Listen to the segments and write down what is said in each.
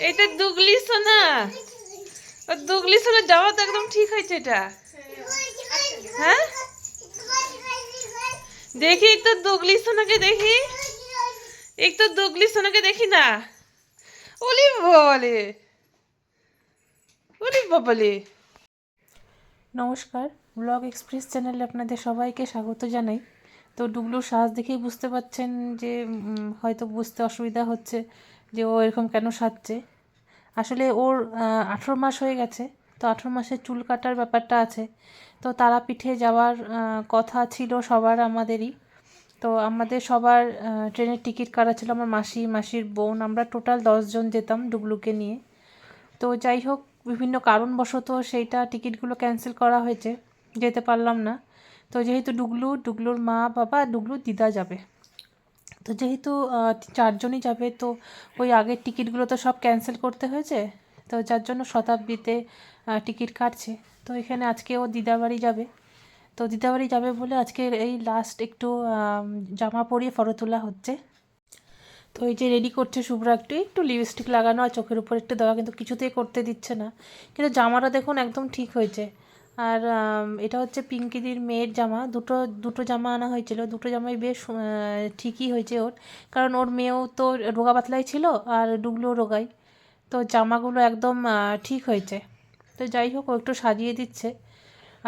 এটা দুগলি সোনা। ও দুগলি সোনা যাওয়া তো একদম ঠিক হয়েছে এটা। হ্যাঁ দেখি তো দুগলি সোনাকে দেখি, একটু দুগলি সোনাকে দেখি না। ওলি বলে, ওলি বাবালে। নমস্কার, ব্লগ এক্সপ্রেস চ্যানেলে আপনাদের সবাইকে স্বাগত জানাই। তো ডুগলুর সাজ দেখেই বুঝতে পারছেন যে হয়তো বুঝতে অসুবিধা হচ্ছে যে ও এরকম কেন সাজছে। আসলে ওর 18 মাস হয়ে গেছে। তো 18 মাসের চুল কাটার ব্যাপারটা আছে। তো তারাপীঠে যাওয়ার কথা ছিল সবার, আমাদেরই। তো আমাদের সবার ট্রেনের টিকিট কাটা ছিল, আমার মাসি, মাসির বোন, আমরা টোটাল 10 জন যেতাম ডুগলুকে নিয়ে। তো যাই হোক, বিভিন্ন কারণবশত সেইটা টিকিটগুলো ক্যান্সেল করা হয়েছে, যেতে পারলাম না। তো যেহেতু ডুগলুর মা বাবা, ডুগলুর দিদা যাবে, তো যেহেতু 4 জনই যাবে, তো ওই আগের টিকিটগুলো তো সব ক্যান্সেল করতে হয়েছে। তো যার জন্য শতাব্দীতে টিকিট কাটছে। তো এখানে আজকে ও দিদাবাড়ি যাবে। তো দিদাবাড়ি যাবে বলে আজকে এই লাস্ট একটু জামা পরিয়ে ফটো তোলা হচ্ছে। তো এই যে রেডি করছে শুভ্রা, একটু একটু লিপস্টিক লাগানো আর চোখের উপর একটু দেওয়া, কিন্তু কিছুতেই করতে দিচ্ছে না। কিন্তু জামাটা দেখুন একদম ঠিক হয়েছে। আর এটা হচ্ছে পিঙ্কিদির মেয়ের জামা। দুটো দুটো জামা আনা হয়েছিল, দুটো জামাই বেশ ঠিকই হয়েছে ওর। কারণ ওর মেয়েও তো রোগা পাতলাই ছিল আর ডুগলুও রোগাই। তো জামাগুলো একদম ঠিক হয়েছে। তো যাই হোক, ও একটু সাজিয়ে দিচ্ছে।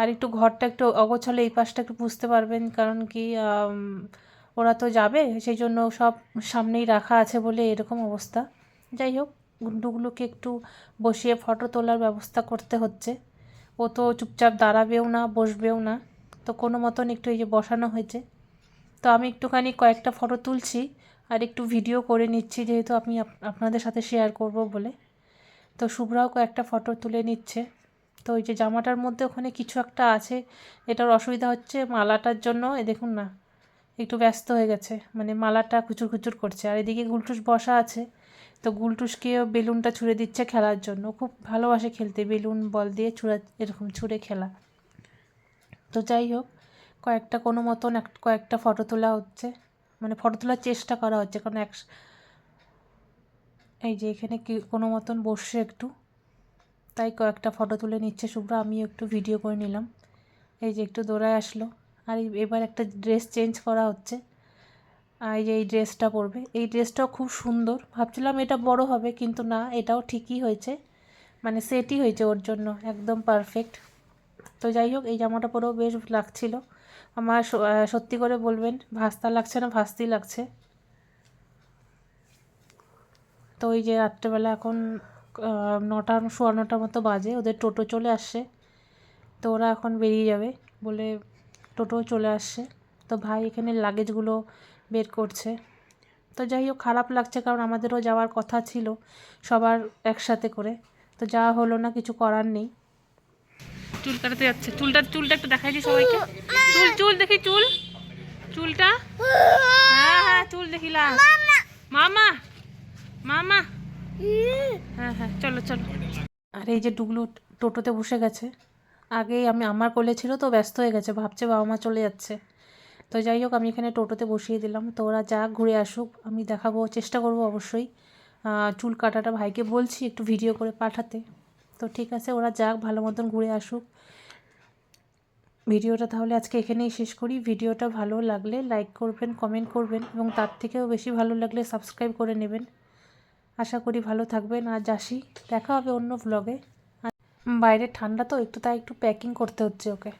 আর একটু ঘরটা একটু অগোছালো, এই পাশটা একটু বুঝতে পারবেন, কারণ কি ওরা তো যাবে, সেই জন্য সব সামনেই রাখা আছে বলে এরকম অবস্থা। যাই হোক, ডুগলুকে একটু বসিয়ে ফটো তোলার ব্যবস্থা করতে হচ্ছে। ও তো চুপচাপ দাঁড়াবেও না, বসবেও না। তো কোনো মতন একটু এই যে বসানো হয়েছে। তো আমি একটুখানি কয়েকটা ফটো তুলছি আর একটু ভিডিও করে নিচ্ছি, যেহেতু আমি আপনাদের সাথে শেয়ার করব বলে। তো শুভ্রাও কয়েকটা ফটো তুলে নিচ্ছে। তো ওই যে জামাটার মধ্যে ওখানে কিছু একটা আছে, এটার অসুবিধা হচ্ছে মালাটার জন্য। দেখুন না, একটু ব্যস্ত হয়ে গেছে, মানে মালাটা খুচুর খুচুর করছে। আর এদিকে গুলটুস বসা আছে। তো গুলটুসকেও বেলুনটা ছুঁড়ে দিচ্ছে খেলার জন্য, খুব ভালোবাসে খেলতে, বেলুন বল দিয়ে এরকম ছুঁড়ে খেলা। তো যাই হোক, কয়েকটা কোনো মতন কয়েকটা ফটো তোলা হচ্ছে, মানে ফটো তোলার চেষ্টা করা হচ্ছে, কারণ এই যে এখানে কি কোনো মতন বসছে একটু, তাই কয়েকটা ফটো তুলে নিচ্ছে শুভ্রা, আমিও একটু ভিডিও করে নিলাম। এই যে একটু দৌড়ায় আসলো। আর এবার একটা ড্রেস চেঞ্জ করা হচ্ছে। আর এই যে এই ড্রেসটা পরবে, এই ড্রেসটাও খুব সুন্দর। ভাবছিলাম এটা বড় হবে, কিন্তু না, এটাও ঠিকই হয়েছে, মানে সেটই হয়েছে ওর জন্য, একদম পারফেক্ট। তো যাই হোক, এই জামাটা পরেও বেশ লাগছিল আমার। সত্যি করে বলবেন, ভাস্তা লাগছে না, ভাস্তি লাগছে। তো ওই যে রাত্রেবেলা এখন 9টা 9:15 মতো বাজে, ওদের টোটো চলে আসছে। তো ওরা এখন বেরিয়ে যাবে বলে টোটো চলে আসছে। তো ভাই এখানে লাগেজগুলো বের করছে। তো যাই হোক, খারাপ লাগছে, কারণ আমাদেরও যাওয়ার কথা ছিল সবার একসাথে করে। তো যাওয়া হলো না, কিছু করার নেই। চুল কাটাতে যাচ্ছে, চুলটা একটু দেখাই দিই সবাইকে। চুল দেখি, চুলটা। হ্যাঁ হ্যাঁ, চুল দেখিলাম। মামা মামা, হ্যাঁ হ্যাঁ, চলো চলো। আর এই যে ডুগলু টোটোতে বসে গেছে। আগেই আমার কোলে ছিল, তো ব্যস্ত হয়ে গেছে, ভাবছে বাবা মা চলে যাচ্ছে। তো যাই হোক, আমি এখানে টোটোতে বসিয়ে দিলাম। তো ওরা যাক, ঘুরে আসুক, আমি দেখাবো, চেষ্টা করব অবশ্যই। চুল কাটাটা ভাইকে বলছি একটু ভিডিও করে পাঠাতে। তো ঠিক আছে, ওরা যাক, ভালো মতন ঘুরে আসুক। ভিডিওটা তাহলে আজকে এখানেই শেষ করি। ভিডিওটা ভালো লাগলে লাইক করবেন, কমেন্ট করবেন, এবং তার থেকেও বেশি ভালো লাগলে সাবস্ক্রাইব করে নেবেন। আশা করি ভালো থাকবেন। আজ আসি, দেখা হবে অন্য ভ্লগে। বাইরে ঠান্ডা তো একটু, তাই একটু প্যাকিং করতে হচ্ছে ওকে।